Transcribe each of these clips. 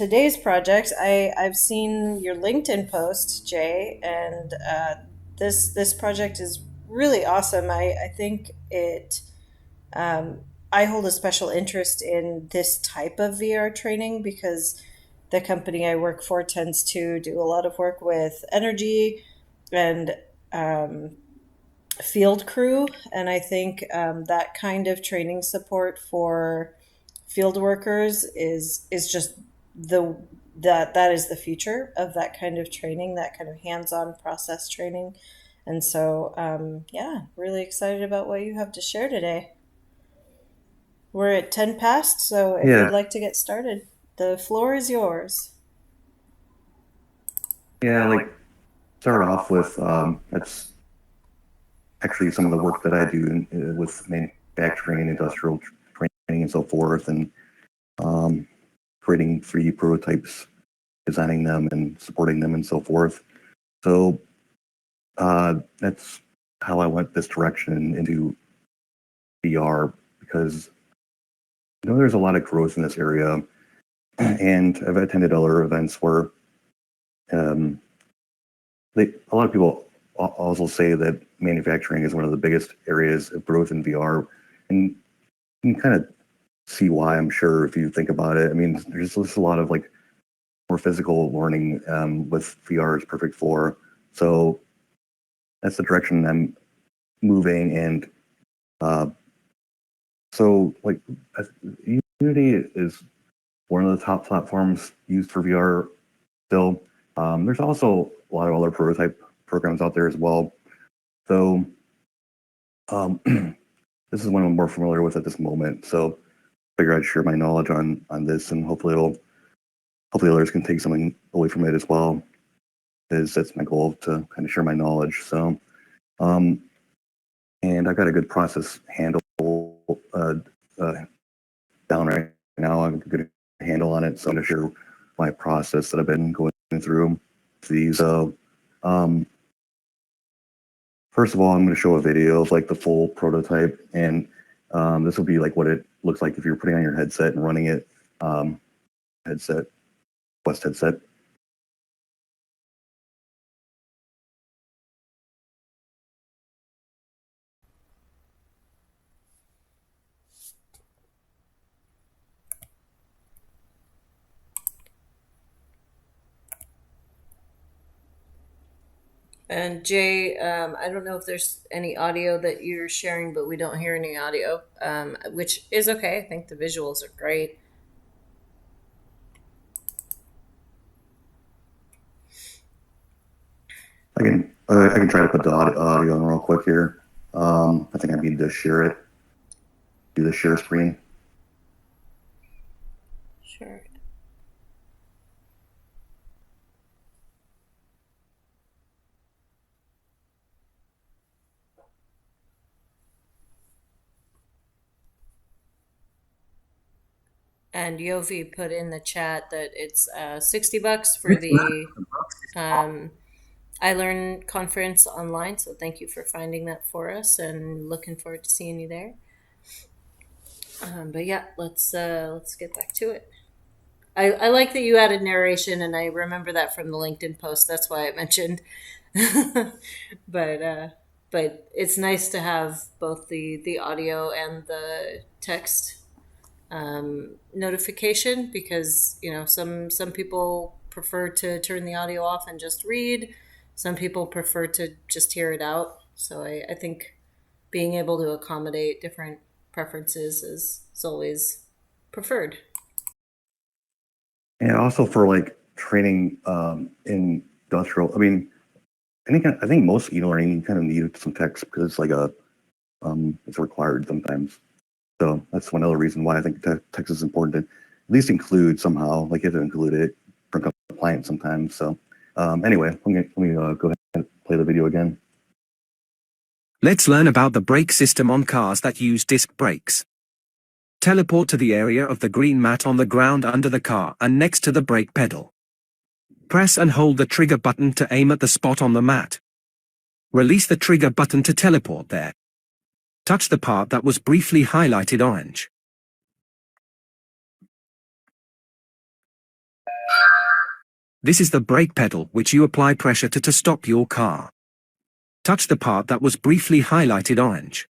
today's project, I've seen your LinkedIn post, Jay, and this project is really awesome. I think it. Um, I hold a special interest in this type of VR training because the company I work for tends to do a lot of work with energy and um, field crew, and I think that kind of training support for field workers is just the that is the future of that kind of training, that kind of hands-on process training. And so, yeah, really excited about what you have to share today. We're at 10 past, so if you'd Yeah, like to get started, the floor is yours. yeah, like start off with that's actually some of the work that I do with manufacturing and industrial training and so forth, and um, creating 3D prototypes, designing them and supporting them and so forth. So that's how I went this direction into VR because there's a lot of growth in this area, and I've attended other events where um, a lot of people also say that manufacturing is one of the biggest areas of growth in VR, and you can kind of see why. I'm sure if you think about it. I mean, there's just a lot of like more physical learning with VR is perfect for. So that's the direction I'm moving, and uh, so like Unity is one of the top platforms used for VR still. There's also a lot of other prototype programs out there as well. So um, this is one I'm more familiar with at this moment. So I figure I'd share my knowledge on this, and hopefully others can take something away from it as well. Is that's my goal to kind of share my knowledge. So um, and I've got a good process handle uh, uh, down right now. I'm good handle on it. So I'm going to share my process that I've been going through these. So um, first of all, I'm going to show a video of like the full prototype, and this will be like what it looks like if you're putting on your headset and running it. Headset, Quest headset. And Jay, I don't know if there's any audio that you're sharing, but we don't hear any audio, which is okay. I think the visuals are great. I can try to put the audio on real quick here. I think I need to share it. Do the share screen. Sure. And Yovi put in the chat that it's $60 for the um, I Learn conference online. So thank you for finding that for us, and looking forward to seeing you there. But yeah, let's get back to it. I like that you added narration, and I remember that from the LinkedIn post. That's why I mentioned. but but it's nice to have both the audio and the text notification, because some people prefer to turn the audio off and just read. Some people prefer to just hear it out. So I think being able to accommodate different preferences is always preferred. And also for like training in industrial. I mean, I think most e-learning you kind of need some text because it's like it's required sometimes. So that's one other reason why I think text is important to at least include somehow. Like you have to include it for compliance sometimes. So anyway, let me go ahead and play the video again. Let's learn about the brake system on cars that use disc brakes. Teleport to the area of the green mat on the ground under the car and next to the brake pedal. Press and hold the trigger button to aim at the spot on the mat. Release the trigger button to teleport there. Touch the part that was briefly highlighted orange. This is the brake pedal which you apply pressure to stop your car. Touch the part that was briefly highlighted orange.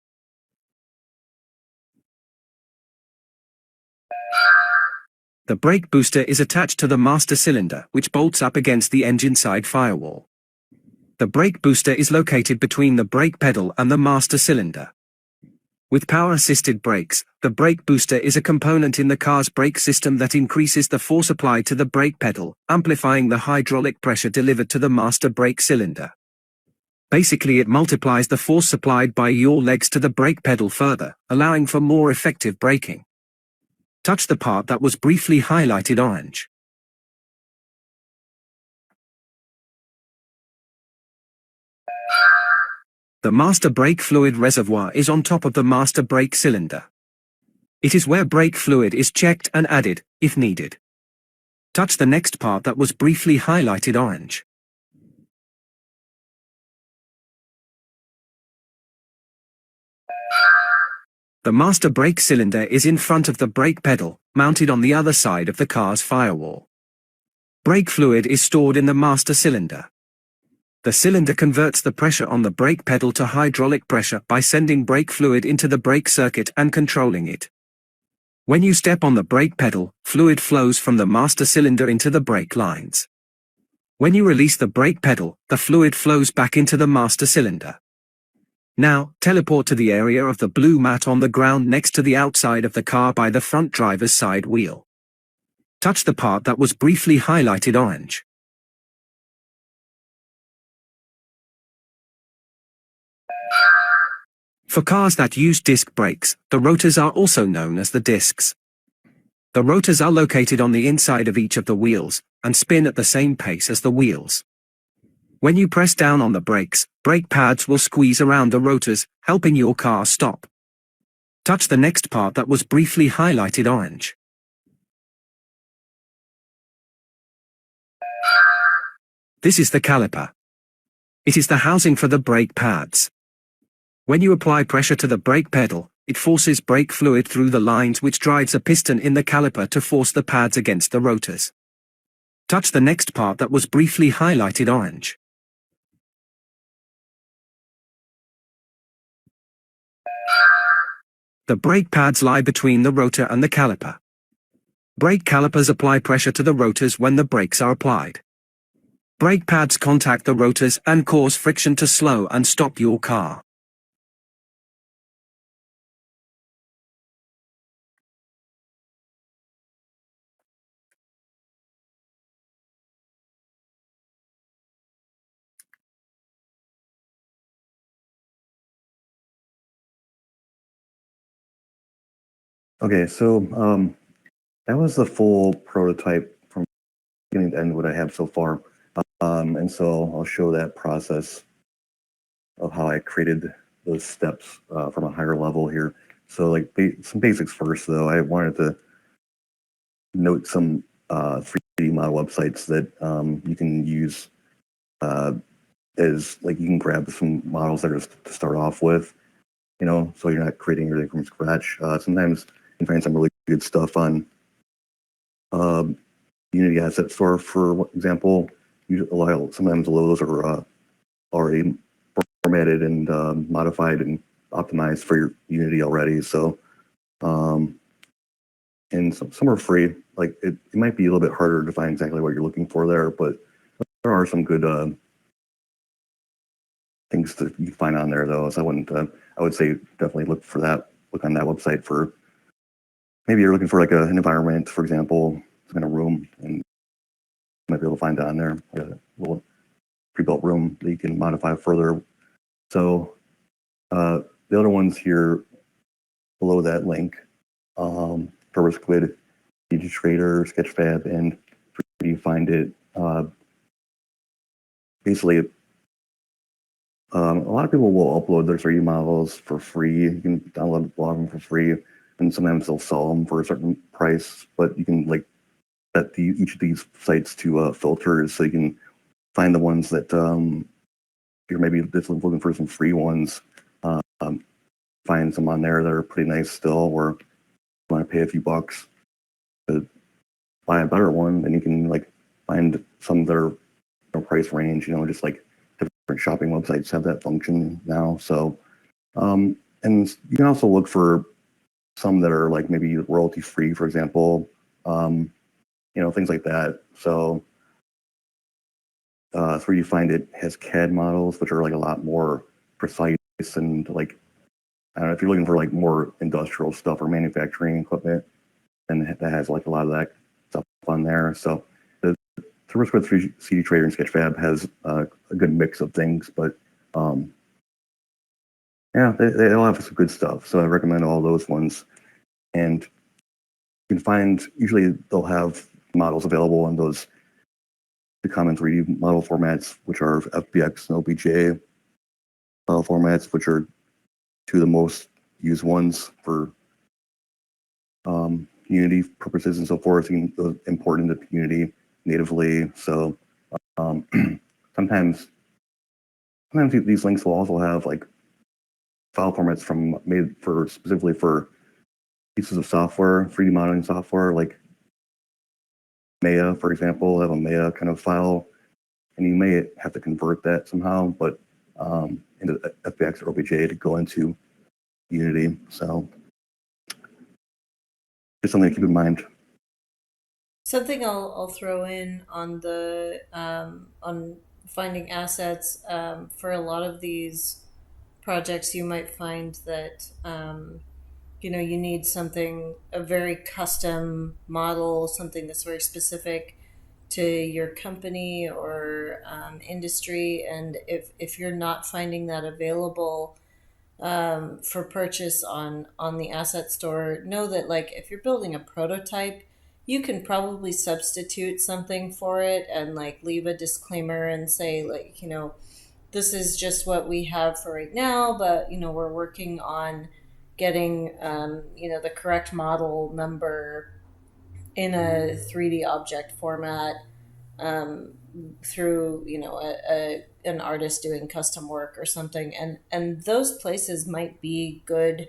The brake booster is attached to the master cylinder, which bolts up against the engine side firewall. The brake booster is located between the brake pedal and the master cylinder. With power-assisted brakes, the brake booster is a component in the car's brake system that increases the force applied to the brake pedal, amplifying the hydraulic pressure delivered to the master brake cylinder. Basically, it multiplies the force supplied by your legs to the brake pedal further, allowing for more effective braking. Touch the part that was briefly highlighted orange. The master brake fluid reservoir is on top of the master brake cylinder. It is where brake fluid is checked and added, if needed. Touch the next part that was briefly highlighted orange. The master brake cylinder is in front of the brake pedal, mounted on the other side of the car's firewall. Brake fluid is stored in the master cylinder. The cylinder converts the pressure on the brake pedal to hydraulic pressure by sending brake fluid into the brake circuit and controlling it. When you step on the brake pedal, fluid flows from the master cylinder into the brake lines. When you release the brake pedal, the fluid flows back into the master cylinder. Now, teleport to the area of the blue mat on the ground next to the outside of the car by the front driver's side wheel. Touch the part that was briefly highlighted orange. For cars that use disc brakes, the rotors are also known as the discs. The rotors are located on the inside of each of the wheels, and spin at the same pace as the wheels. When you press down on the brakes, brake pads will squeeze around the rotors, helping your car stop. Touch the next part that was briefly highlighted orange. This is the caliper. It is the housing for the brake pads. When you apply pressure to the brake pedal, it forces brake fluid through the lines which drives a piston in the caliper to force the pads against the rotors. Touch the next part that was briefly highlighted orange. The brake pads lie between the rotor and the caliper. Brake calipers apply pressure to the rotors when the brakes are applied. Brake pads contact the rotors and cause friction to slow and stop your car. Okay, so that was the full prototype from beginning to end what I have so far. And so I'll show that process of how I created those steps from a higher level here. So like some basics first though, I wanted to note some 3D model websites that you can use as like you can grab some models that are to start off with, you know, so you're not creating everything from scratch. Sometimes you can find some really good stuff on Unity Asset Store, for example. Sometimes the logos are already formatted and modified and optimized for your Unity already. So, and some are free. Like it might be a little bit harder to find exactly what you're looking for there, but there are some good things that you can find on there though. So I would say definitely look for that. Look on that website for maybe you're looking for like an environment, for example, some kind of room, and you might be able to find it on there. A little pre-built room that you can modify further. So the other ones here below that link, Turbo Squid, Trader, Sketchfab, and 3D Find It. Basically, a lot of people will upload their 3D models for free. You can download a lot of them for free, and sometimes they'll sell them for a certain price. But you can like set each of these sites to filters, so you can find the ones that you're maybe just looking for some free ones. Find some on there that are pretty nice still, or you want to pay a few bucks to buy a better one, then you can like find some that are price range, just like different shopping websites have that function now. So, and you can also look for some that are like maybe royalty free, for example, things like that. So, 3D Find It has CAD models, which are like a lot more precise and like, I don't know if you're looking for like more industrial stuff or manufacturing equipment, then that has like a lot of that stuff on there. So the TouristWith 3D Trader and Sketchfab has a good mix of things, but yeah, they all have some good stuff. So I recommend all those ones. And you can find, usually they'll have models available in the common 3D model formats, which are FBX and OBJ file formats, which are two of the most used ones for Unity purposes and so forth. You can import into Unity natively. So sometimes these links will also have like file formats made specifically for pieces of software, 3D modeling software, like Maya, for example, have a Maya kind of file, and you may have to convert that somehow, but into FBX or OBJ to go into Unity. So just something to keep in mind. Something I'll throw in on the on finding assets for a lot of these projects, you might find that you need a very custom model, something that's very specific to your company or industry, and if you're not finding that available for purchase on the asset store, know that like if you're building a prototype, you can probably substitute something for it and like leave a disclaimer and say like this is just what we have for right now, but we're working on getting the correct model number in a 3D object format um, through an artist doing custom work or something, and those places might be good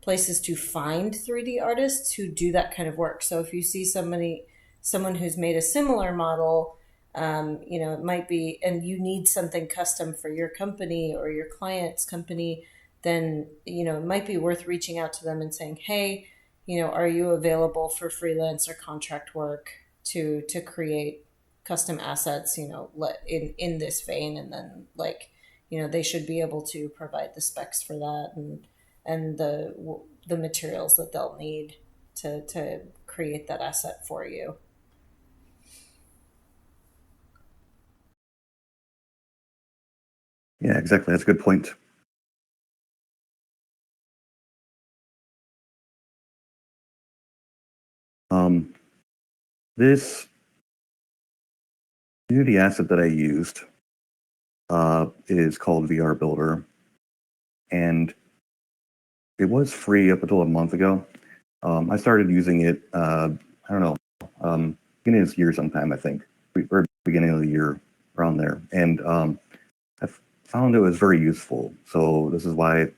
places to find 3D artists who do that kind of work. So if you see someone who's made a similar model, it might be, and you need something custom for your company or your client's company, then it might be worth reaching out to them and saying, hey, are you available for freelance or contract work to create custom assets, in this vein, and then like, they should be able to provide the specs for that and the materials that they'll need to create that asset for you. Yeah, exactly. That's a good point. This Unity asset that I used is called VR Builder, and it was free up until a month ago. I started using it, I don't know, beginning of this year sometime, I think, or beginning of the year, around there. And I found it was very useful. So this is why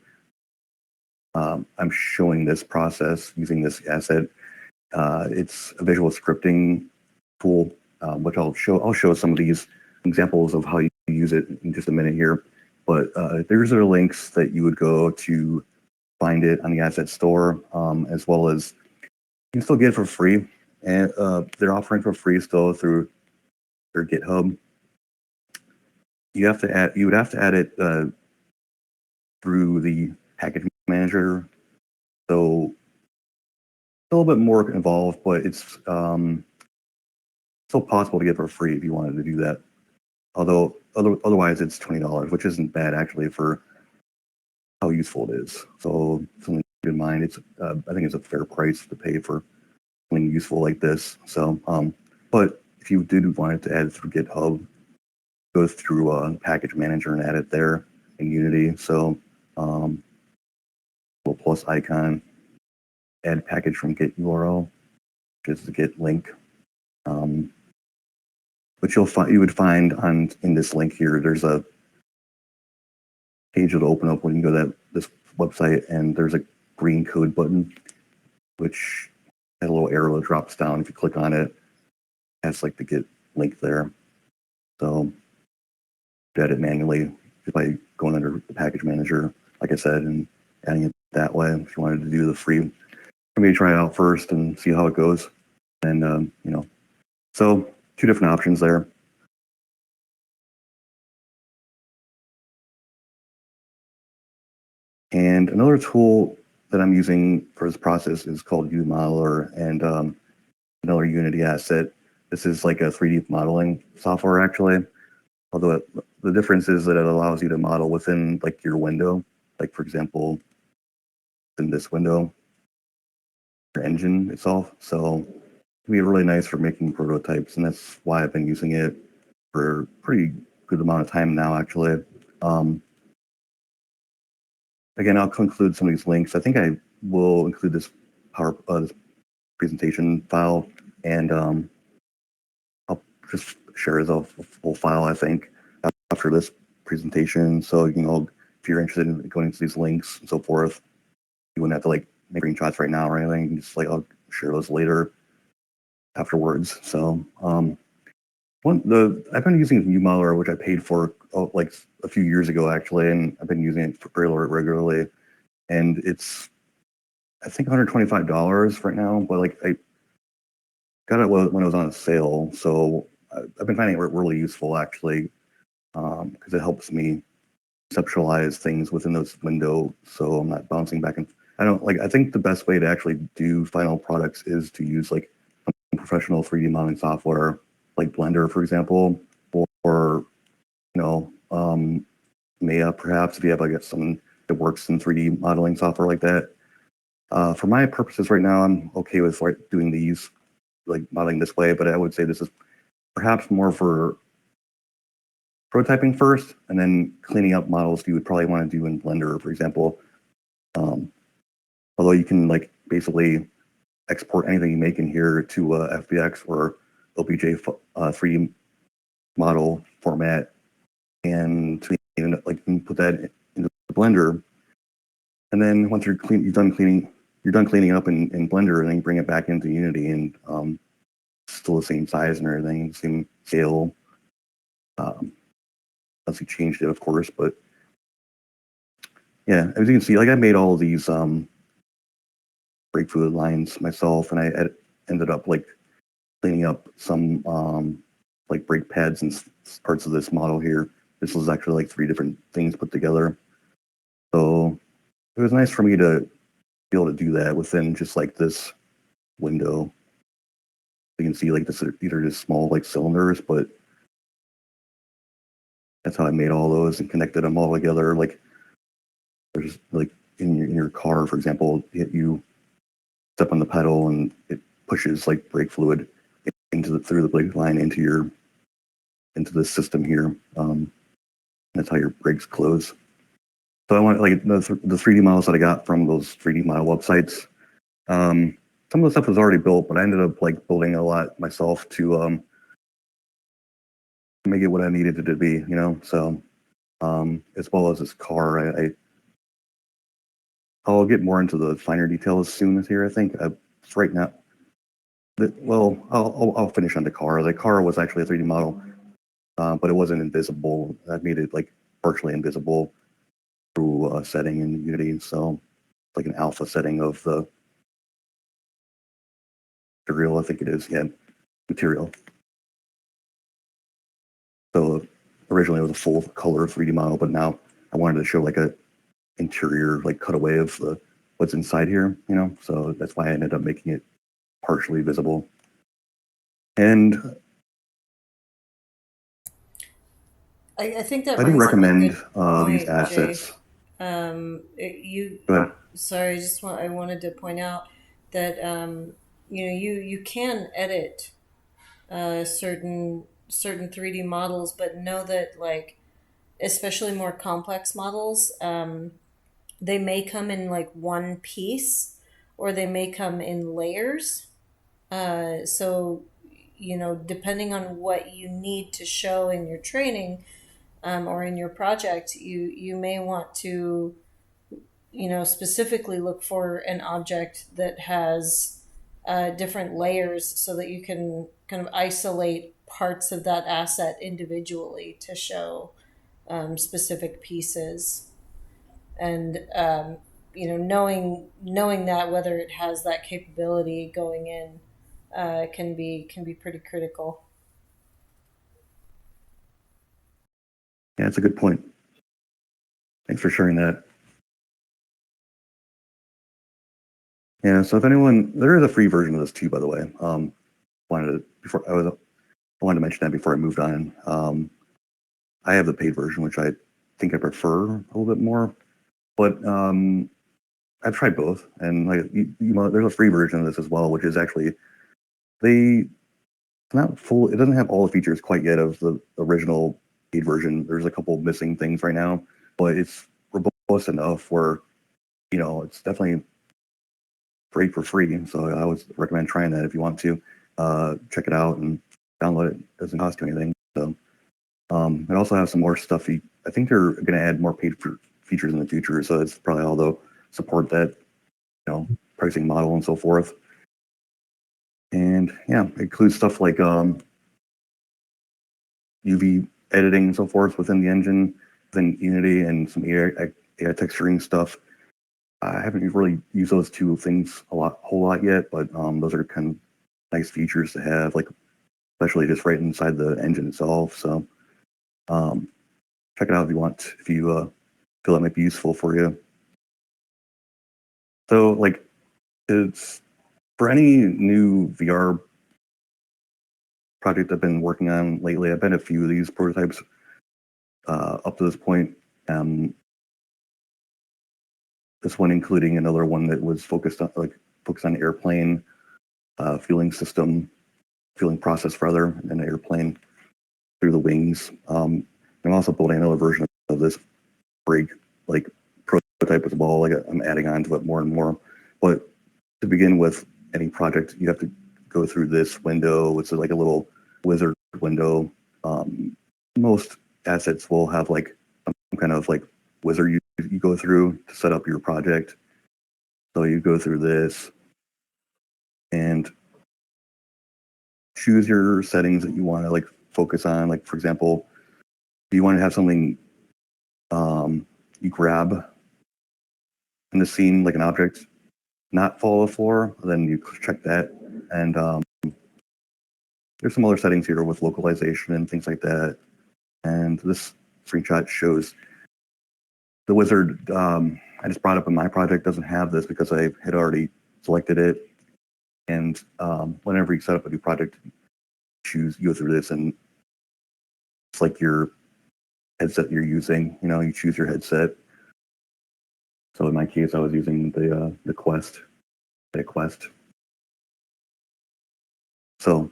I'm showing this process using this asset. It's a visual scripting tool, which I'll show some of these examples of how you use it in just a minute here. But there's are links that you would go to find it on the asset store, as well as you can still get it for free, and they're offering for free still through their GitHub. You would have to add it through the package manager, so it's a little bit more involved, but it's still possible to get for free if you wanted to do that. Although otherwise it's $20, which isn't bad actually for how useful it is. So something to keep in mind. It's I think it's a fair price to pay for something useful like this. So, but if you did want to add it through GitHub, go through package manager and add it there in Unity. So, little plus icon, add package from Git URL, which is the Git link. Which you would find in this link here. There's a page that'll open up when you go to this website, and there's a green code button, which has a little arrow that drops down. If you click on it, it has like the Git link there. So edit manually just by going under the package manager, like I said, and adding it that way. If you wanted to do the free, for me to try it out first and see how it goes. And, so two different options there. And another tool that I'm using for this process is called UModeler and another Unity asset. This is like a 3D modeling software actually. Although the difference is that it allows you to model within like your window. Like for example, in this window, your engine itself. So it can be really nice for making prototypes, and that's why I've been using it for a pretty good amount of time now actually. Um, Again, I'll include some of these links. I think I will include this this presentation file, and I'll just share the full file, I think, after this presentation. So, if you're interested in going into these links and so forth, you wouldn't have to like make screenshots right now or anything. You can just like, I'll share those later afterwards. So, I've been using UModeler, which I paid for like a few years ago actually, and I've been using it fairly regularly. And it's I think $125 right now, but like I got it when it was on sale, so I've been finding it really useful actually, because it helps me conceptualize things within this window, so I'm not bouncing back and I don't like. I think the best way to actually do final products is to use like professional 3D modeling software, like Blender, for example, or Maya, perhaps if you have like something that works in 3D modeling software like that. For my purposes right now, I'm okay with like doing these, like modeling this way, but I would say this is perhaps more for prototyping first and then cleaning up models you would probably want to do in Blender, for example. Um, Although you can like basically export anything you make in here to FBX or OBJ 3D model format, and like you can put that into Blender. And then once you're done cleaning up in Blender, and then you bring it back into Unity, and still the same size and everything, same scale. Unless you changed it, of course, but yeah, as you can see, like I made all of these brake fluid lines myself, and I ended up like cleaning up some like brake pads and parts of this model here. This was actually like 3 different things put together. So it was nice for me to be able to do that within just like this window. You can see like these are just small like cylinders, but that's how I made all those and connected them all together. Like there's like in your car, for example, you step on the pedal and it pushes like brake fluid through the brake line into the system here. That's how your brakes close. So I want like the 3D models that I got from those 3D model websites. Some of the stuff was already built, but I ended up like building a lot myself to make it what I needed it to be, So as well as this car, I'll get more into the finer details soon here. I think right now, I'll finish on the car. The car was actually a 3D model, but it wasn't invisible. I made it like partially invisible through a setting in Unity. So like an alpha setting of the material, I think it is. Yeah, material. So originally it was a full color 3D model, but now I wanted to show like a interior like cutaway of what's inside here, So that's why I ended up making it partially visible. And I think that I do brings up a recommend good these point, Jay. assets. You Go ahead. sorry, I wanted to point out that you can edit certain 3D models, but know that like especially more complex models, they may come in like one piece or they may come in layers. So depending on what you need to show in your training, or in your project, you may want to specifically look for an object that has different layers so that you can kind of isolate parts of that asset individually to show specific pieces. And knowing that whether it has that capability going in can be pretty critical. Yeah, it's a good point. Thanks for sharing that. Yeah, so if anyone, there is a free version of this too, by the way. I wanted to mention that before I moved on. I have the paid version, which I think I prefer a little bit more, but I've tried both, and like there's a free version of this as well, which is actually it's not full. It doesn't have all the features quite yet of the original paid version. There's a couple missing things right now, but it's robust enough where it's definitely great for free. So I would recommend trying that if you want to check it out and download it. It doesn't cost you anything. So it also has some more stuff. I think they're going to add more paid features in the future. So it's probably all they'll support that pricing model and so forth. And yeah, it includes stuff like UV editing and so forth within the engine, within Unity, and some AI texturing stuff. I haven't really used those two things a whole lot yet, but those are kind of nice features to have, like especially just right inside the engine itself. So check it out if you want, if you feel that might be useful for you. So like, it's for any new VR project I've been working on lately. I've been a few of these prototypes up to this point. This one including another one that was focused on airplane fueling process rather, an airplane through the wings. I'm also building another version of this brake prototype as well. Like I'm adding on to it more and more. But to begin with any project, you have to go through this window. It's like a little wizard window. Most assets will have like some kind of like wizard you go through to set up your project. So you go through this and choose your settings that you want to like focus on. Like for example, if you want to have something you grab in the scene, like an object, not fall to the floor, then you check that. And there's some other settings here with localization and things like that. And this screenshot shows the wizard I just brought up in my project doesn't have this because I had already selected it. And whenever you set up a new project, you go through this, and it's like your headset you're using. You choose your headset. So in my case, I was using the Quest. So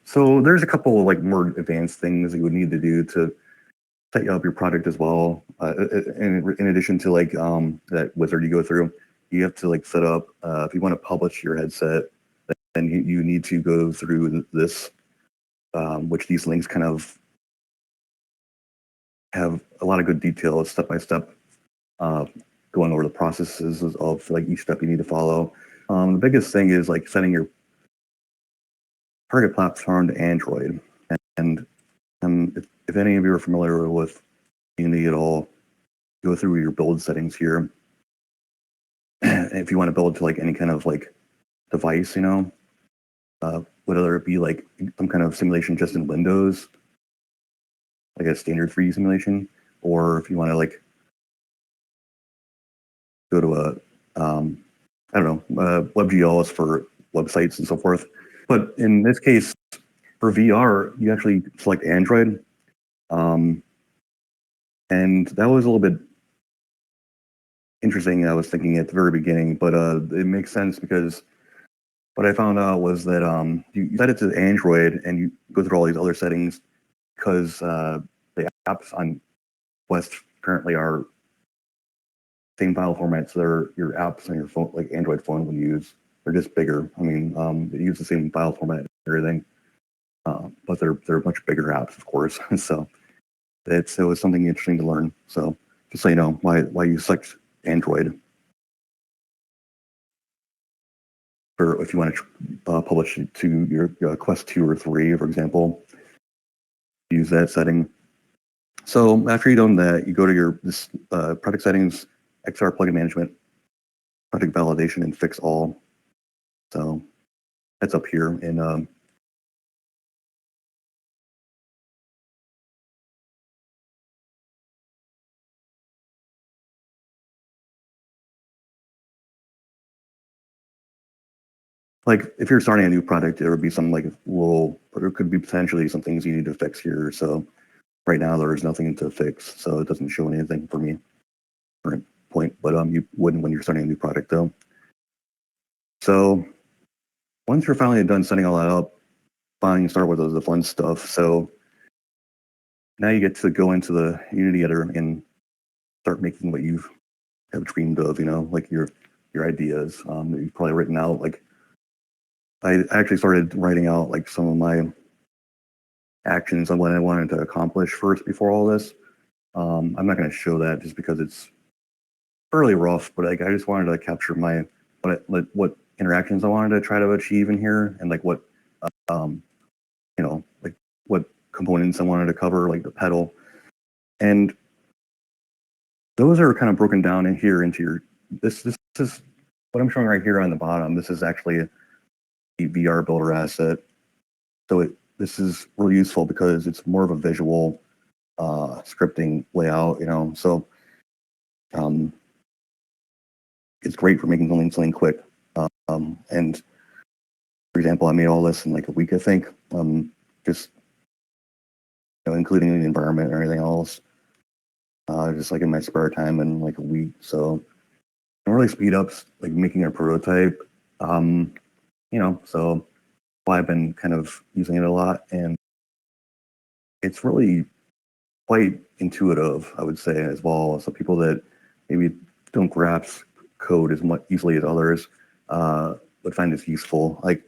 so there's a couple of like more advanced things you would need to do to set up your project as well. In addition to like that wizard you go through, you have to like set up if you want to publish your headset, then you need to go through this, which these links kind of have a lot of good detail, step by step, going over the processes of like each step you need to follow. The biggest thing is like setting your target platform to Android, and if any of you are familiar with Unity at all, go through your build settings here. If you want to build to like any kind of like device, whether it be like some kind of simulation just in Windows, like a standard 3D simulation, or if you want to like go to a I don't know, WebGL is for websites and so forth. But in this case, for VR, you actually select Android. And that was a little bit interesting. I was thinking at the very beginning, but it makes sense because what I found out was that you set it to Android and you go through all these other settings because the apps on Quest currently are same file formats that your apps on your phone, like Android phone, would use. They're just bigger. I mean, they use the same file format and everything, but they're much bigger apps, of course. So it was something interesting to learn. So just so you know why you select Android for if you want to publish it to your Quest 2 or 3, for example, use that setting. So after you've done that, you go to your project settings, XR plugin management, project validation, and fix all. So that's up here. And like if you're starting a new project, there would be some like little, there could be potentially some things you need to fix here. So right now there's nothing to fix, so it doesn't show anything for me current point, but you wouldn't when you're starting a new project though. So once you're finally done setting all that up, finally start with the fun stuff. So now you get to go into the Unity editor and start making what you have dreamed of, you know, like your ideas that you've probably written out. Like I actually started writing out like some of my actions on what I wanted to accomplish first before all this. I'm not going to show that just because it's fairly rough, but like I just wanted to capture my what interactions I wanted to try to achieve in here, and like what you know, like what components I wanted to cover, like the pedal, and those are kind of broken down in here into your this is what I'm showing right here on the bottom. This is actually a VR builder asset, so this is really useful because it's more of a visual scripting layout, you know. So it's great for making something quick. And for example, I made all this in like a week, I think. Just including the environment and everything else, just like in my spare time in like a week. So it really speed up like making a prototype. So why I've been kind of using it a lot, and it's really quite intuitive, I would say, as well. So people that maybe don't grasp code as much easily as others would find this useful. Like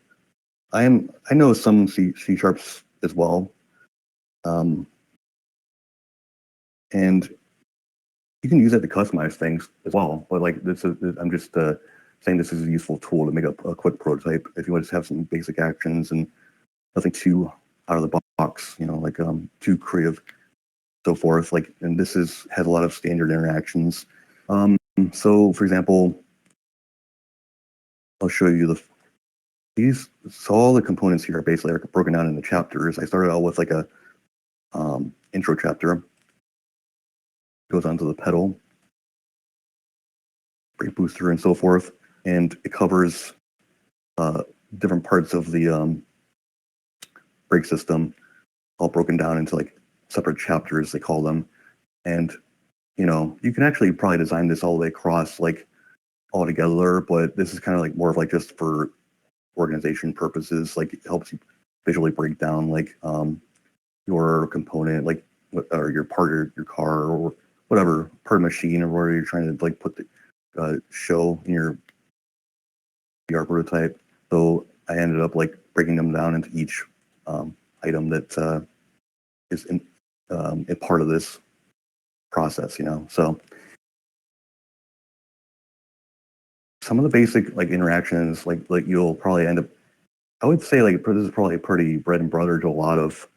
I know some C sharps as well, and you can use it to customize things as well. But like I'm just saying this is a useful tool to make a quick prototype if you want to have some basic actions and nothing too out of the box, you know, like too creative, so forth. Like, and this has a lot of standard interactions. So for example, I'll show you so all the components here are basically broken down into chapters. I started out with like a intro chapter, goes on to the pedal, brake booster, and so forth, and it covers different parts of the brake system, all broken down into like separate chapters, they call them. And you can actually probably design this all the way across, like all together, but this is kind of like more of like just for organization purposes. Like it helps you visually break down like your component, like or your part of your car or whatever part of machine or whatever you're trying to like put the show in your VR prototype. So I ended up like breaking them down into each item that is a part of this process, So some of the basic like interactions, like you'll probably end up, I would say like this is probably pretty bread and butter to a lot of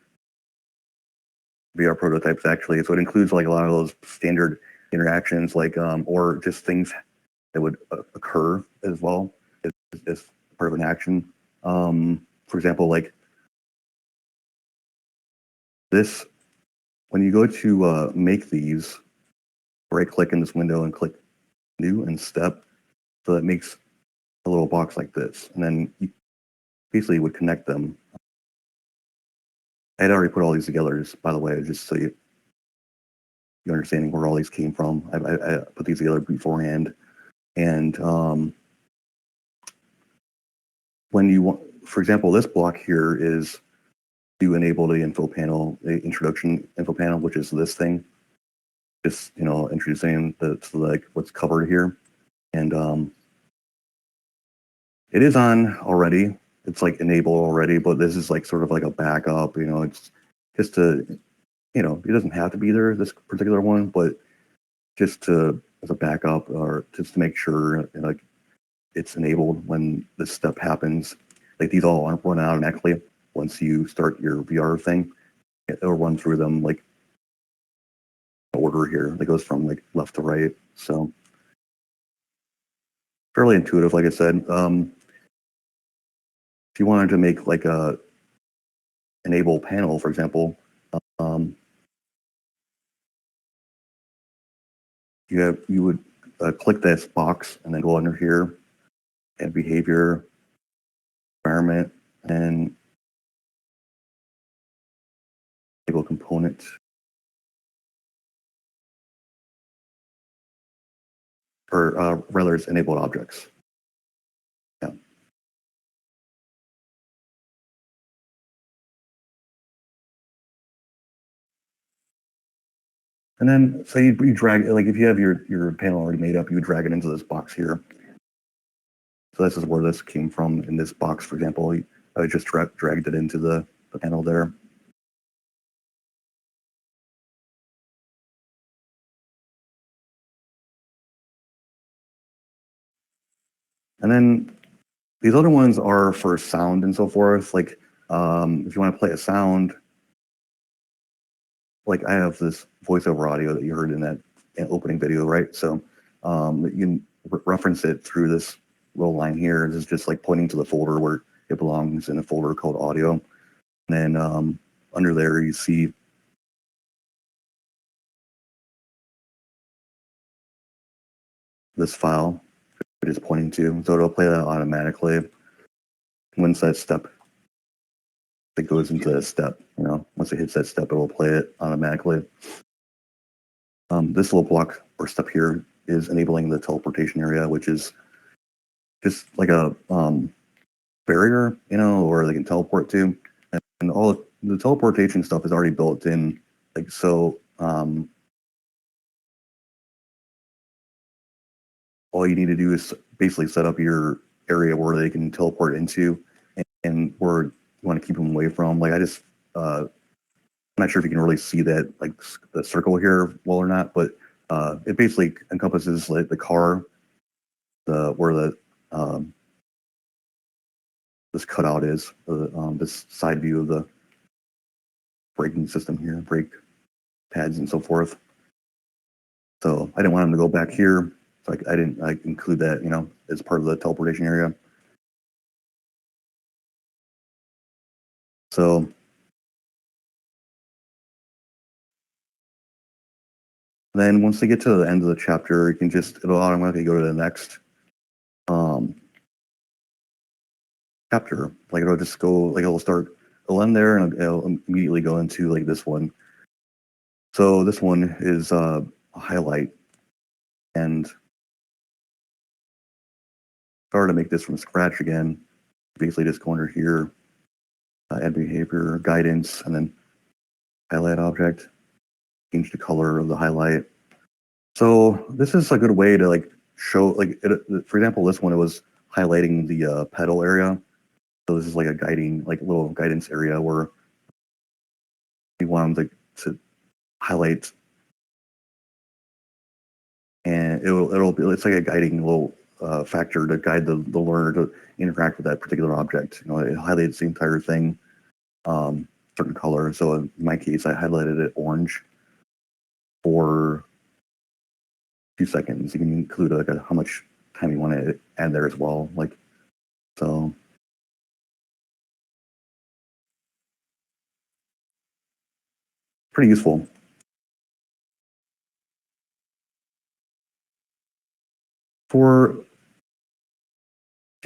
VR prototypes actually. So it includes like a lot of those standard interactions, like or just things that would occur as well as part of an action. For example, like this, when you go to make these, right click in this window and click new and step. So it makes a little box like this. And then you basically would connect them. I had already put all these together, just by the way, just so you're understanding where all these came from. I put these together beforehand. And when you want, for example, this block here is to enable the info panel, the introduction info panel, which is this thing. Just, introducing to like what's covered here. And it is on already. It's like enabled already, but this is like sort of like a backup, it's just to, it doesn't have to be there, this particular one, but just to as a backup or just to make sure like it's enabled when this step happens. Like these all run automatically once you start your VR thing. It'll run through them like order here that goes from like left to right. So fairly intuitive, like I said. If you wanted to make like a enable panel, for example, um, you would click this box and then go under here and behavior, environment, and enable component. Or rather, it's enabled objects. Yeah. And then, so you drag, like if you have your panel already made up, you would drag it into this box here. So this is where this came from in this box, for example. I just dragged it into the panel there. And then these other ones are for sound and so forth. Like if you want to play a sound, like I have this voiceover audio that you heard in that opening video, right? So you can reference it through this little line here. This is just like pointing to the folder where it belongs in a folder called audio. And then under there, you see this file it is pointing to. So it'll play that automatically. Once that step that goes into that step, once it hits that step, it will play it automatically. This little block or step here is enabling the teleportation area, which is just like a barrier, or they can teleport to. And all the teleportation stuff is already built in. Like, so all you need to do is basically set up your area where they can teleport into and where you want to keep them away from. Like, I'm not sure if you can really see that, like the circle here well or not, but it basically encompasses like the car, where the this cutout is, this side view of the braking system here, brake pads and so forth. So I didn't want them to go back here, so I didn't include that, as part of the teleportation area. So then once they get to the end of the chapter, you can it'll automatically go to the next chapter. Like it'll just go, like it'll end there and it'll immediately go into like this one. So this one is a highlight, and if I were to make this from scratch again, basically just go under here, add behavior, guidance, and then highlight object, change the color of the highlight. So this is a good way to like show, like for example, this one, it was highlighting the pedal area. So this is like a guiding, like little guidance area where you want them to highlight, and it's like a guiding little factor to guide the learner to interact with that particular object. It highlights the entire thing, certain color. So in my case, I highlighted it orange for 2 seconds. You can include like how much time you want to add there as well. Like, so pretty useful. For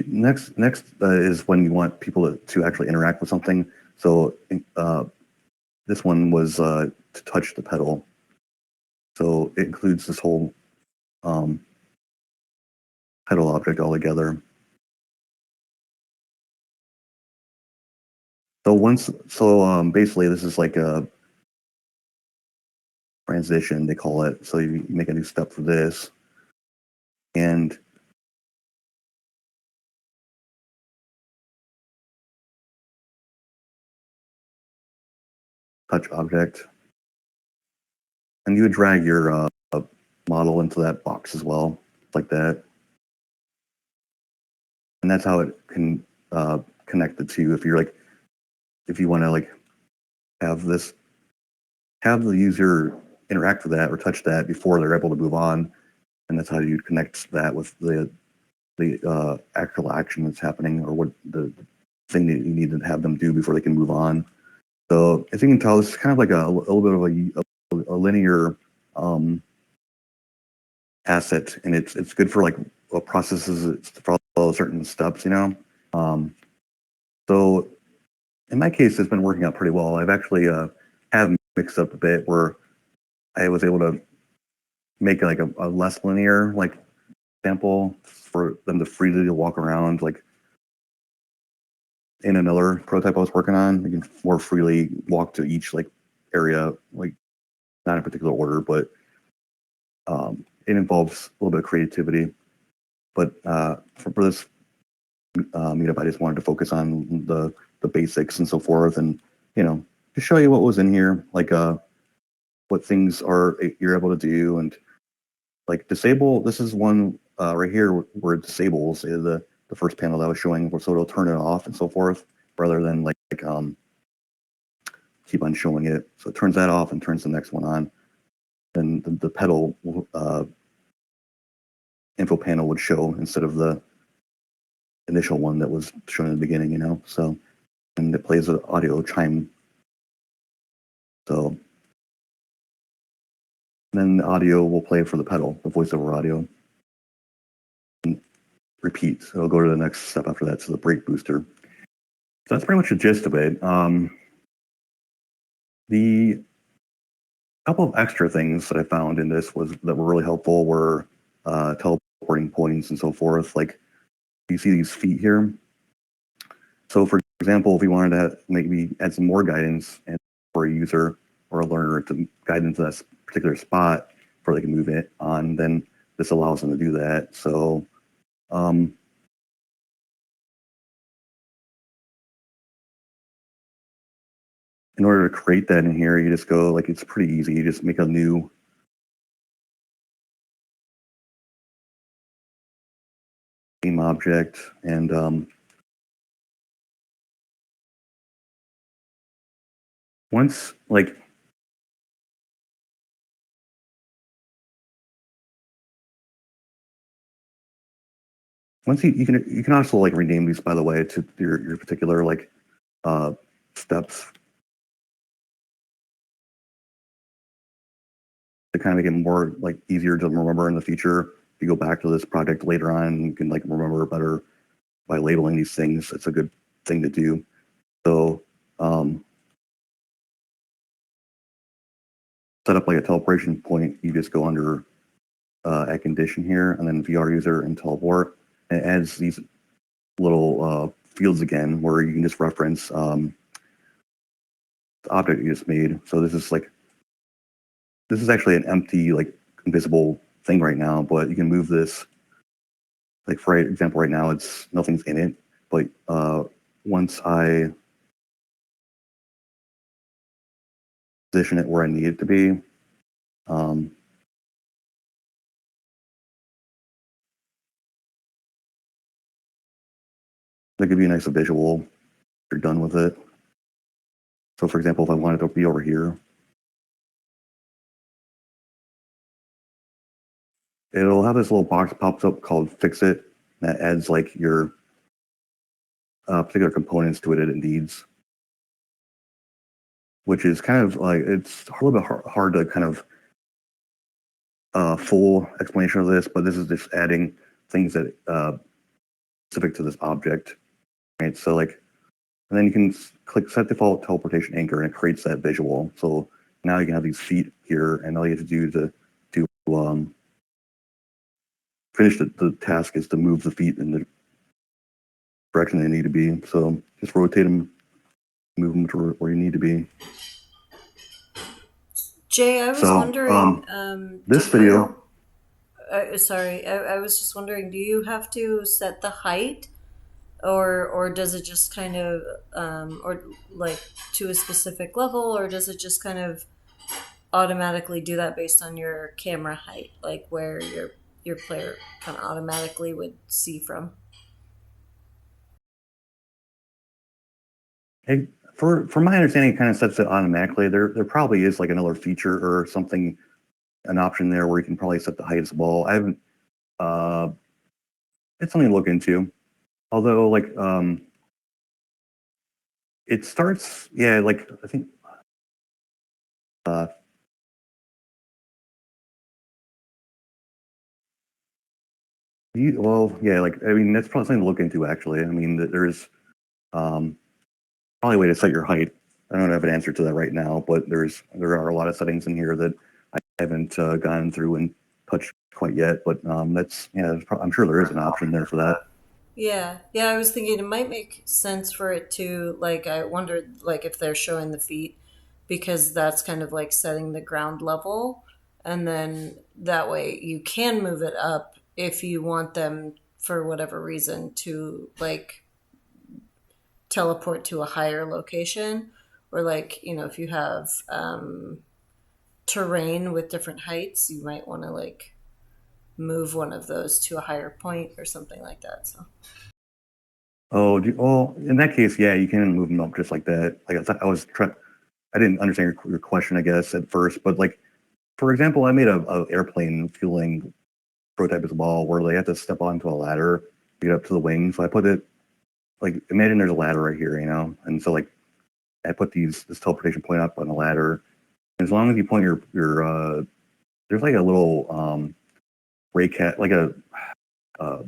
next is when you want people to actually interact with something. So this one was to touch the pedal. So it includes this whole pedal object altogether. So basically this is like a transition, they call it. So you make a new step for this, and touch object. and you would drag your model into that box as well, like that. And that's how it can connect the two. If you're like, if you want to like have this, have the user interact with that or touch that before they're able to move on, and that's how you connect that with the actual action that's happening or what the thing that you need to have them do before they can move on. So as you can tell, this is kind of like a little bit of a linear asset, and it's good for like what processes it's to follow certain steps, you know. So in my case, it's been working out pretty well. I've actually have mixed up a bit where I was able to make like a less linear like sample for them to freely walk around like in another prototype I was working on. You can more freely walk to each like area, like not in particular order, but it involves a little bit of creativity. But for this meetup, I just wanted to focus on the basics and so forth, and you know, to show you what was in here, like what things are you're able to do, and like disable. This is one right here where it disables the first panel that I was showing, so it'll turn it off and so forth, rather than like keep on showing it. So it turns that off and turns the next one on. Then the pedal info panel would show instead of the initial one that was shown in the beginning, you know. So, and it plays an audio chime. So then the audio will play for the pedal, the voiceover audio, and repeat. So it'll go to the next step after that, so the brake booster. So that's pretty much the gist of it. The couple of extra things that I found in this was that were really helpful were teleporting points and so forth. Like you see these feet here. So for example, if we wanted to maybe add some more guidance and for a user or a learner to guide into that particular spot before they can move it on, then this allows them to do that. So in order to create that in here, you just go, like, it's pretty easy. You just make a new game object, and once, like, once you can also like rename these, by the way, to your particular like steps to kind of make it more like easier to remember in the future. If you go back to this project later on, you can like remember better by labeling these things. It's a good thing to do. So set up like a teleportation point. You just go under add condition here, and then VR user and teleport. And it adds these little fields again where you can just reference the object you just made. So this is actually an empty, like, invisible thing right now, but you can move this. Like, for example, right now it's nothing's in it, but once I position it where I need it to be, that give you a nice visual if you're done with it. So for example, if I wanted to be over here, it'll have this little box pops up called fix it that adds like your particular components to it it needs, which is kind of like, it's a little bit hard to kind of full explanation of this, but this is just adding things that specific to this object, right? So like, and then you can click set default teleportation anchor, and it creates that visual. So now you can have these feet here, and all you have to do to finish the task is to move the feet in the direction they need to be. So just rotate them, move them to where you need to be. Jay, I was So wondering, this video, sorry, I was just wondering, do you have to set the height, or does it just kind of, or like to a specific level, or does it just kind of automatically do that based on your camera height, like where your player kind of automatically would see from. Hey, from my understanding, it kind of sets it automatically. There probably is like another feature or something, an option there where you can probably set the height of the ball. I haven't. Uh, it's something to look into. Although, like, it starts. Yeah, like I think. Uh, well, yeah, like I mean, that's probably something to look into. Actually, I mean, there's um, probably a way to set your height. I don't have an answer to that right now, but there are a lot of settings in here that I haven't gone through and touched quite yet. But that's yeah, I'm sure there is an option there for that. Yeah, yeah. I was thinking it might make sense for it to like. I wondered like if they're showing the feet because that's kind of like setting the ground level, and then that way you can move it up if you want them for whatever reason to like teleport to a higher location, or like if you have terrain with different heights, you might want to like move one of those to a higher point or something like that. So. Oh, well, in that case, yeah, you can move them up just like that. Like I was trying, I didn't understand your question, I guess, at first, but like, for example, I made a airplane fueling prototype as a ball where they have to step onto a ladder to get up to the wing. So I put it like, imagine there's a ladder right here, and so like I put this teleportation point up on a ladder. As long as you point there's like a little ray cat, like a uh,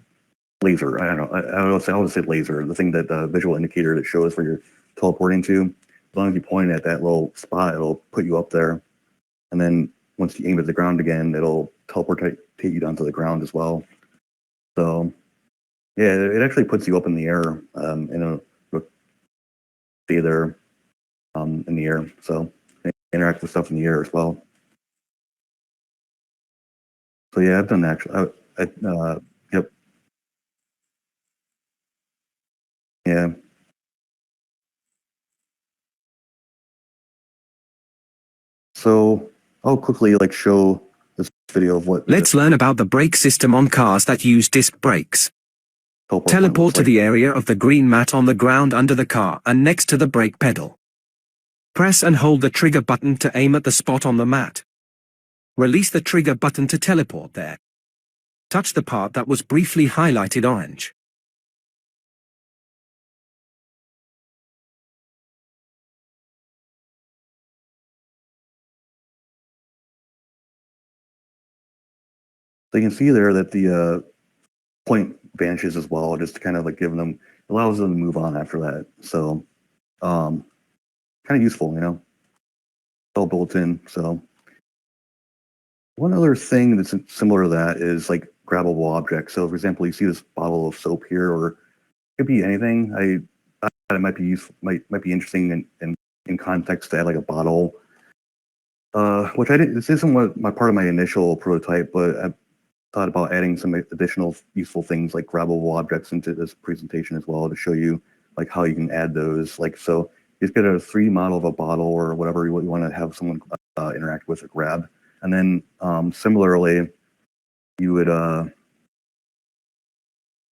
laser. I don't know. I would say laser, the thing that visual indicator that shows where you're teleporting to. As long as you point at that little spot, it'll put you up there. And then once you aim at the ground again, it'll teleport you down to the ground as well. So yeah, it actually puts you up in the air, and it'll stay there in the air. So interact with stuff in the air as well. So yeah, I've done that actually. Yep. Yeah. So I'll quickly like show this video of what the Let's learn about the brake system on cars that use disc brakes. teleport point Teleport looks to like. the area of the green mat on the ground under the car and next to the brake pedal. Press and hold the trigger button to aim at the spot on the mat. Release the trigger button to teleport there. Touch the part that was briefly highlighted orange. So you can see there that the point vanishes as well, just to kind of like allows them to move on after that. So um, kind of useful, It's all built in. So one other thing that's similar to that is like grabbable objects. So for example, you see this bottle of soap here, or it could be anything. I thought it might be useful, might be interesting in context to add like a bottle. Which I didn't. This isn't what my part of my initial prototype, but I thought about adding some additional useful things like grabbable objects into this presentation as well to show you like how you can add those. Like so, you just get a 3D model of a bottle or whatever you want to have someone interact with or grab, and then similarly, you would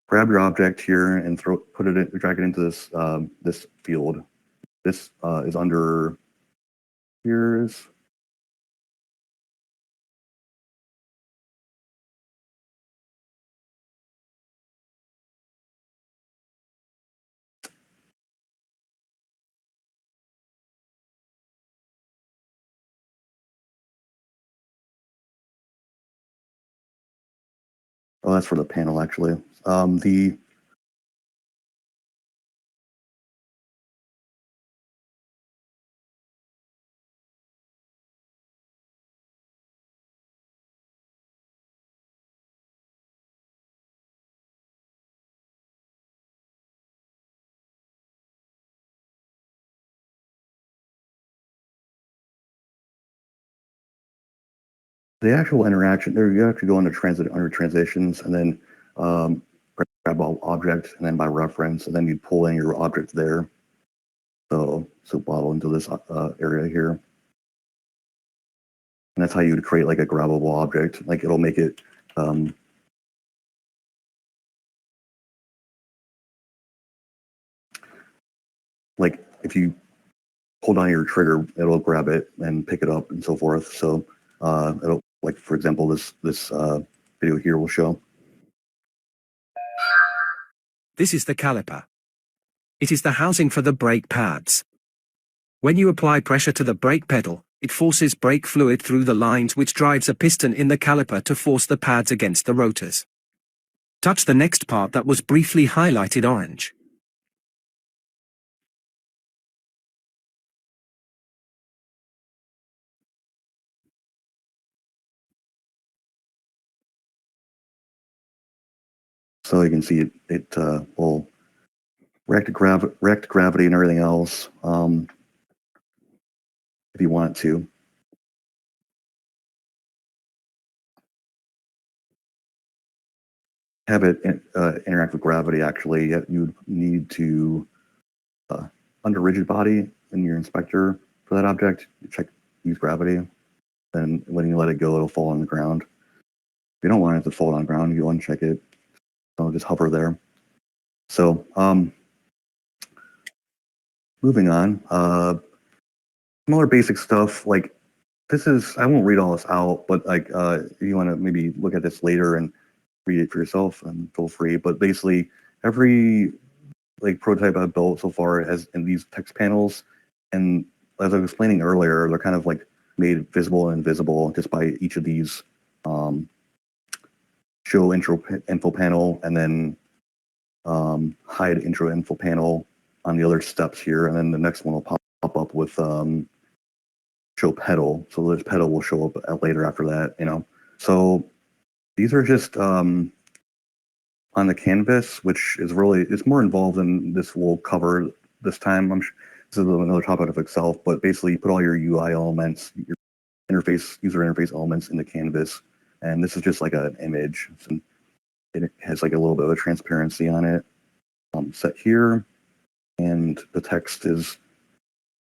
grab your object here and drag it into this field. This is under here's. Oh, that's for the panel actually. The The actual interaction there, you have to go under transitions and then um, grab all object and then by reference, and then you pull in your object there. So bottle into this area here. And that's how you would create like a grabbable object. Like it'll make it like if you hold on your trigger, it'll grab it and pick it up and so forth. So it'll, like for example, this video here will show. This is the caliper. It is the housing for the brake pads. When you apply pressure to the brake pedal, it forces brake fluid through the lines which drives a piston in the caliper to force the pads against the rotors. Touch the next part that was briefly highlighted orange. So you can see it will react to gravity and everything else if you want to. Have it interact with gravity, actually, you need to, under rigid body in your inspector for that object, use gravity. Then when you let it go, it'll fall on the ground. If you don't want it to fall on the ground, you uncheck it. So just hover there. So moving on, some other basic stuff like this is, I won't read all this out, but like if you want to maybe look at this later and read it for yourself, and feel free. But basically, every like prototype I've built so far has in these text panels, and as I was explaining earlier, they're kind of like made visible and invisible just by each of these show intro info panel and then hide intro info panel on the other steps here, and then the next one will pop up with show pedal. So this pedal will show up later after that, you know. So these are just on the canvas, which is really, it's more involved than this will cover this time. This is another topic of itself, but basically you put all your UI elements, your user interface elements in the canvas, and this is just like an image. So it has like a little bit of a transparency on it set here, and the text is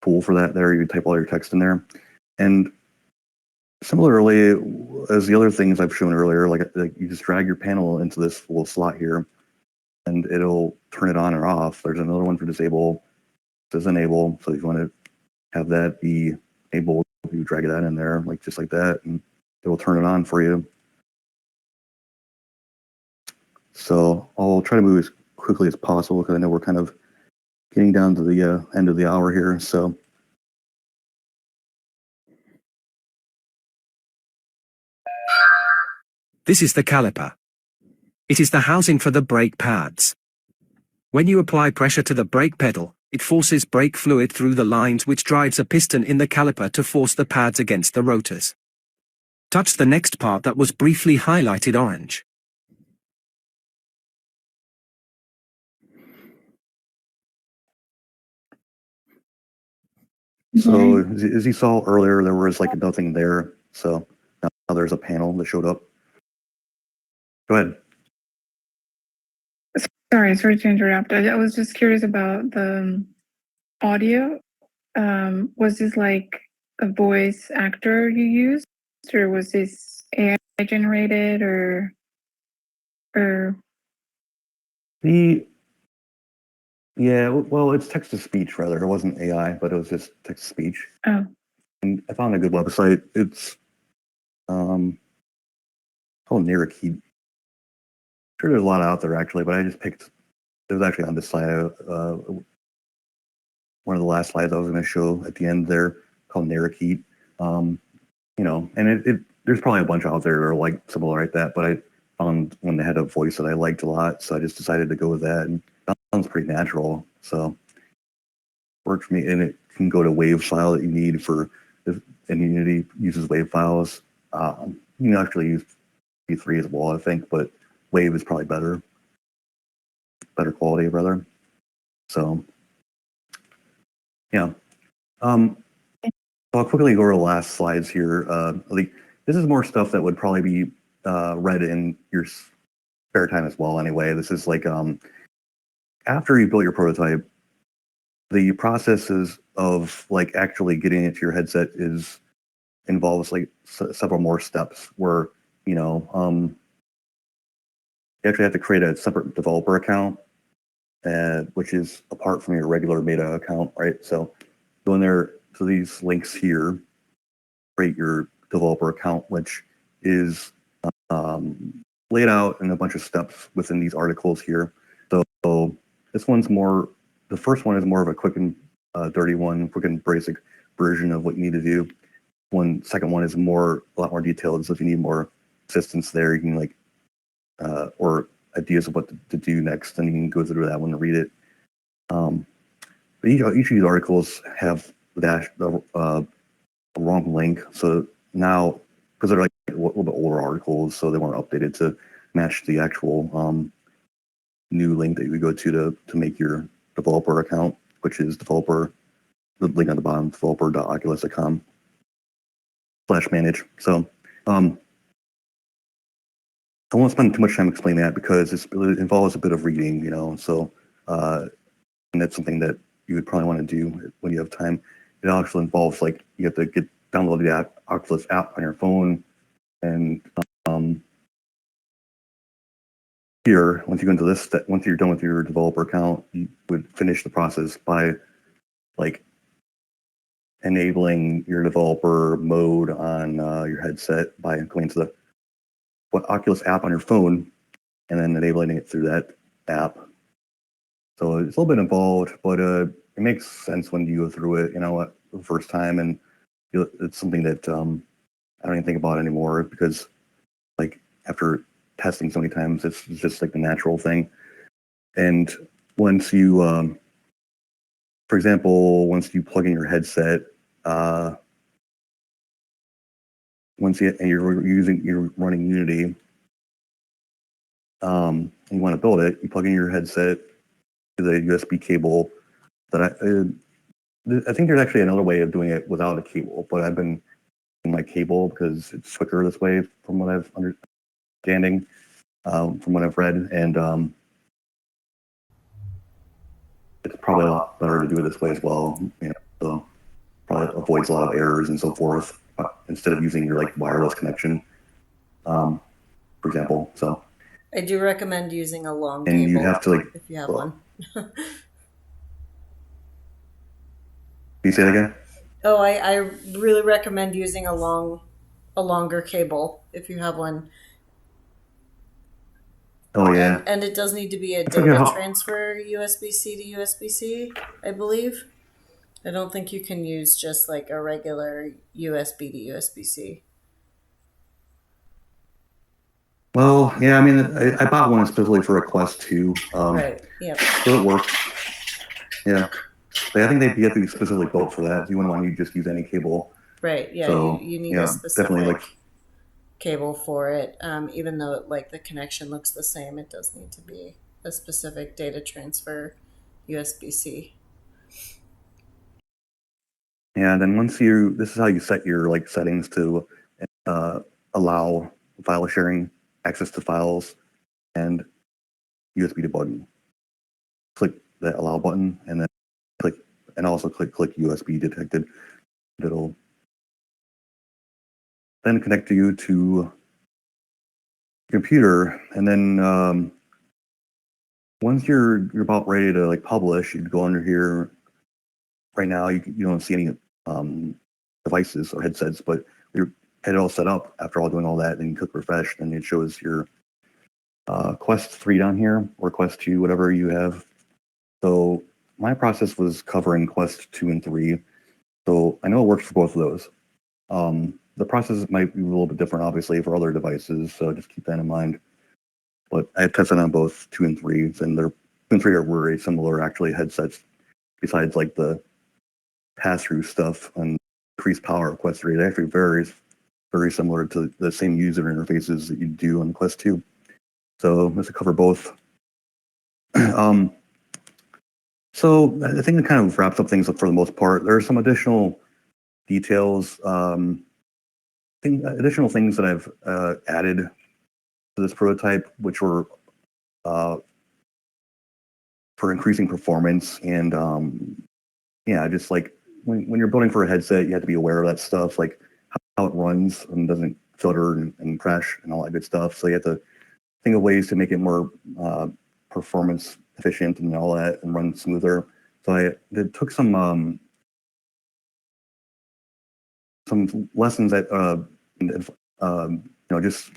cool for that there. You type all your text in there. And similarly, as the other things I've shown earlier, like you just drag your panel into this little slot here, and it'll turn it on or off. There's another one for disable. It says enable. So if you want to have that be enabled, you drag that in there, like just like that, and it will turn it on for you. So I'll try to move as quickly as possible because I know we're kind of getting down to the end of the hour here. So This is the caliper. It is the housing for the brake pads. When you apply pressure to the brake pedal, it forces brake fluid through the lines which drives a piston in the caliper to force the pads against the rotors. Touch the next part that was briefly highlighted orange. So as you saw earlier, there was like nothing there. So now there's a panel that showed up. Go ahead. Sorry to interrupt. I was just curious about the audio. Was this like a voice actor you used, or was this AI generated, or? Yeah, well, it's text to speech rather. It wasn't AI, but it was just text to speech. Oh. And I found a good website. It's called Narrakeet. Sure, there's a lot out there actually, but I just picked. It was actually on this slide. One of the last slides I was going to show at the end there, called Narrakeet. You know, and there's probably a bunch out there that are like similar like that, but I found one that had a voice that I liked a lot, so I just decided to go with that. And that sounds pretty natural, so worked for me. And it can go to wave file that you need for if Unity uses wave files. You can actually use P3 as well, I think, but wave is probably better quality rather. So yeah. I'll quickly go over the last slides here. This is more stuff that would probably be read in your spare time as well anyway. This is like after you built your prototype, the processes of like actually getting it to your headset is involves like several more steps where, you know, you actually have to create a separate developer account, which is apart from your regular Meta account, right? So go in there to these links here, create your developer account, which is laid out in a bunch of steps within these articles here. So this one's more, the first one is more of a quick and dirty one, quick and basic version of what you need to do. Second one is a lot more detailed. So if you need more assistance there, you can like, or ideas of what to do next, then you can go through that one and read it. But each of these articles have the wrong link. So now, because they're like a little bit older articles, so they weren't updated to match the actual new link that you would go to make your developer account, which is the link on the bottom, developer.oculus.com/manage. So I won't spend too much time explaining that because it involves a bit of reading, you know. So and that's something that you would probably want to do when you have time. It also involves like you have to download the Oculus app on your phone, and here, once you go into this step, once you're done with your developer account, you would finish the process by like enabling your developer mode on your headset by going to the Oculus app on your phone and then enabling it through that app. So it's a little bit involved, but it makes sense when you go through it, you know, the first time, and it's something that I don't even think about anymore because, like, after testing so many times, it's just like the natural thing. And once you, for example, once you plug in your headset, you're running Unity, and you want to build it, you plug in your headset to the USB cable. That I think there's actually another way of doing it without a cable, but I've been using my cable because it's quicker this way, from what I've understanding, from what I've read, and it's probably a lot better to do it this way as well. You know, so probably avoids a lot of errors and so forth instead of using your like wireless connection, for example. So I do recommend using a long and cable you have to like. if you have one. Can you say that again? Oh, I really recommend using a longer cable if you have one. Oh yeah. And it does need to be a I forget data how. transfer USB-C to USB-C, I believe. I don't think you can use just like a regular USB to USB-C. Well, yeah, I mean, I bought one specifically for a Quest 2. Right. Yep. So it works. Yeah. But I think they have to be specifically built for that. You wouldn't want to just use any cable. Right. Yeah. So, You need yeah, a definitely specific like. cable for it. Even though like the connection looks the same, it does need to be a specific data transfer USB-C. Yeah, and then this is how you set your like settings to allow file sharing, access to files, and USB to button. Click that allow button, and then click USB detected. It'll then connect you to your computer, and then once you're about ready to like publish, you'd go under here. Right now, you don't see any devices or headsets, but you had it all set up after all doing all that. Then you click refresh, and it shows your Quest 3 down here, or Quest 2, whatever you have. So my process was covering Quest 2 and 3. So I know it works for both of those. The process might be a little bit different, obviously, for other devices, so just keep that in mind. But I have tested on both 2 and 3, and 2 and 3 are very similar, actually, headsets, besides like the pass-through stuff and increased power of Quest 3. It actually varies very similar to the same user interfaces that you do on Quest 2. So this will cover both. So I think it kind of wraps up things up for the most part. There are some additional details, additional things that I've added to this prototype, which were for increasing performance. And yeah, just like when you're building for a headset, you have to be aware of that stuff, like how it runs and doesn't filter and crash and all that good stuff. So you have to think of ways to make it more performance efficient and all that and run smoother. So I took some lessons that just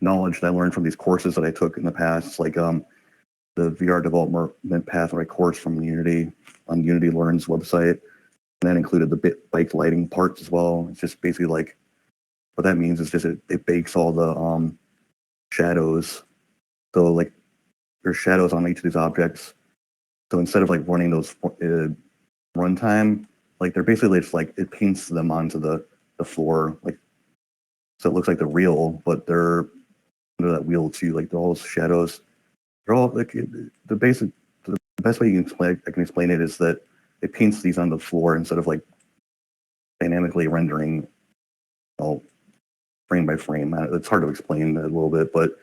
knowledge that I learned from these courses that I took in the past, like the VR development pathway course from Unity on Unity Learn's website. And that included the bike lighting parts as well. It's just basically like what that means is just it bakes all the shadows. So like there's shadows on each of these objects. So instead of like running those runtime, like they're basically just like it paints them onto the floor, like so it looks like they're real, but they're under that wheel too. Like all those shadows, they're all like the best way I can explain it is that it paints these on the floor instead of like dynamically rendering all frame by frame. It's hard to explain a little bit, but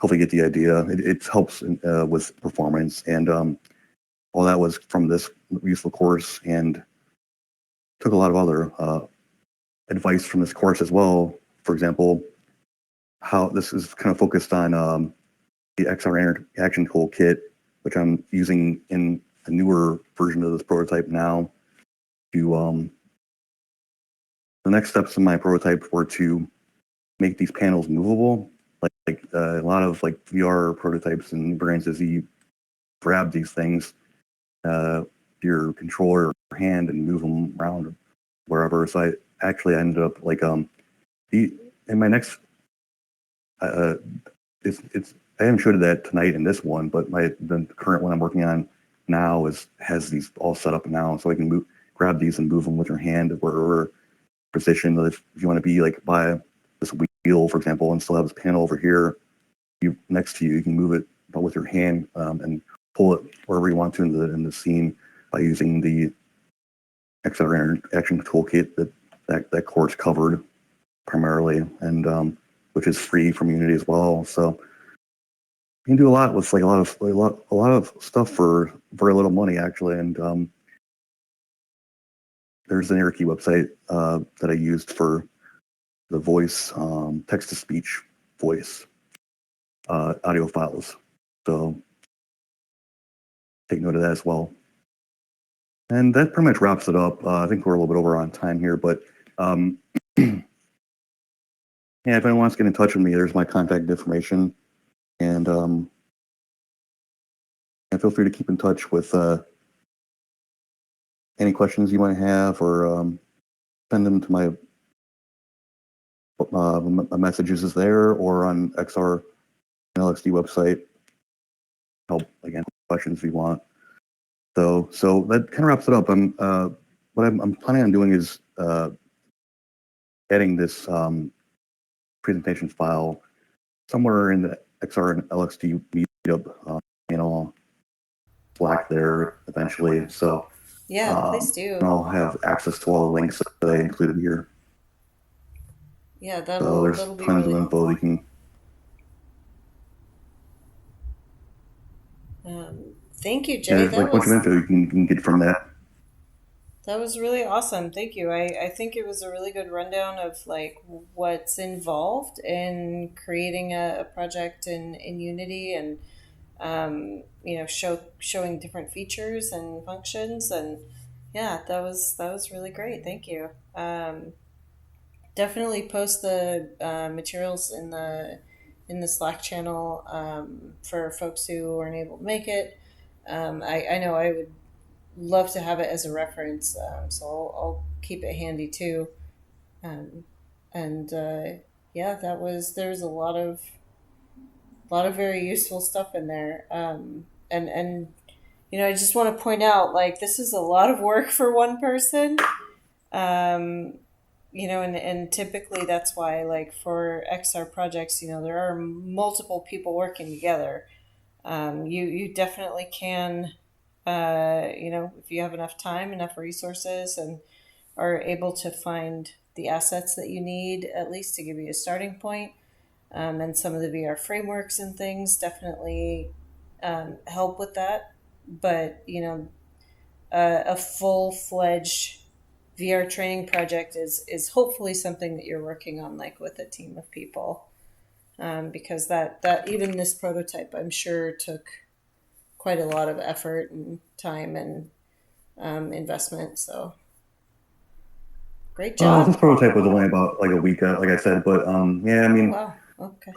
hopefully you get the idea. It helps with performance, and all that was from this useful course, and took a lot of other advice from this course as well. For example, how this is kind of focused on the XR Interaction Toolkit, which I'm using in a newer version of this prototype now. To the next steps in my prototype were to make these panels movable. Like a lot of like VR prototypes and experiences, you grab these things, your controller or hand, and move them around wherever. So I actually ended up like in my next it's I haven't showed that tonight in this one, but the current one I'm working on now has these all set up now, so I can grab these and move them with your hand wherever position. If you want to be like by this wheel, for example, and still have this panel over here, next to you, you can move it with your hand and pull it wherever you want to in the scene by using the XR Interaction Toolkit that course covered primarily, and which is free from Unity as well. So you can do a lot with like a lot of stuff for very little money actually. And there's an AirKey website that I used for the voice, text to speech voice audio files. So take note of that as well. And that pretty much wraps it up. I think we're a little bit over on time here, but yeah, if anyone wants to get in touch with me, there's my contact information, and feel free to keep in touch with any questions you might have, or send them to my messages is there or on XRLXD website. Help again questions if you want. So that kind of wraps it up. What I'm planning on doing is adding this presentation file somewhere in the XRLXD Meetup channel Slack there eventually. So Yeah, please do. I'll have access to all the links that I included here. Yeah, So there's that'll be tons really of info helpful. you can. Thank you, Yeah, Jay. there's like a bunch of info you can get from that. That was really awesome. Thank you. I think it was a really good rundown of like what's involved in creating a project in Unity, and showing different features and functions, and yeah, that was really great. Thank you. Definitely post the materials in the Slack channel for folks who aren't able to make it. I know I would love to have it as a reference, so I'll keep it handy too. Um, and yeah, there's a lot of very useful stuff in there. And I just want to point out, like, this is a lot of work for one person. Um, and typically that's why, like, for XR projects, there are multiple people working together. You definitely can, if you have enough time, enough resources, and are able to find the assets that you need, at least to give you a starting point. And some of the VR frameworks and things definitely help with that. But, a full fledged VR training project is hopefully something that you're working on, like with a team of people, because that even this prototype, I'm sure, took quite a lot of effort and time and investment. So great This job. prototype was only about like a week, like I said, but yeah, I Oh mean, wow. Okay.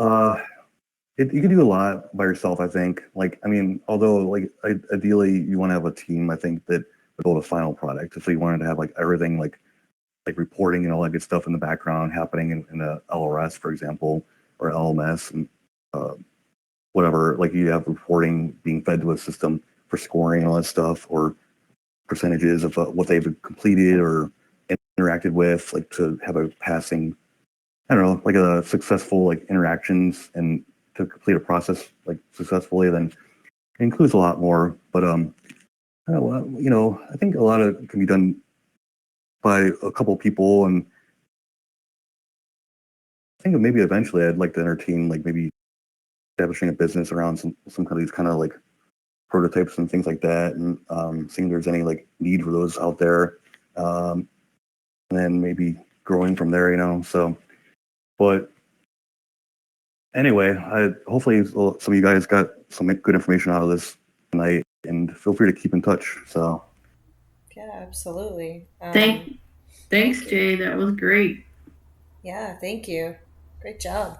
you can do a lot by yourself, I think. Like, I mean, although like ideally you want to have a team, I think that would build a final product. So you wanted to have like everything like reporting and all that good stuff in the background happening in a LRS, for example, or LMS, and uh, whatever. Like you have reporting being fed to a system for scoring and all that stuff, or percentages of what they've completed or interacted with, like to have a passing, I don't know, like a successful like interactions and to complete a process like successfully, then it includes a lot more. But I don't know, I think a lot of it can be done by a couple people, and I think maybe eventually I'd like to entertain like maybe establishing a business around some kind of these kind of like prototypes and things like that, and seeing if there's any like need for those out there, and then maybe growing from there. So, but anyway, I hopefully some of you guys got some good information out of this tonight, and feel free to keep in touch. So, Yeah, absolutely. Thanks, Thank you. Jay. That was great. Yeah, thank you. Great job.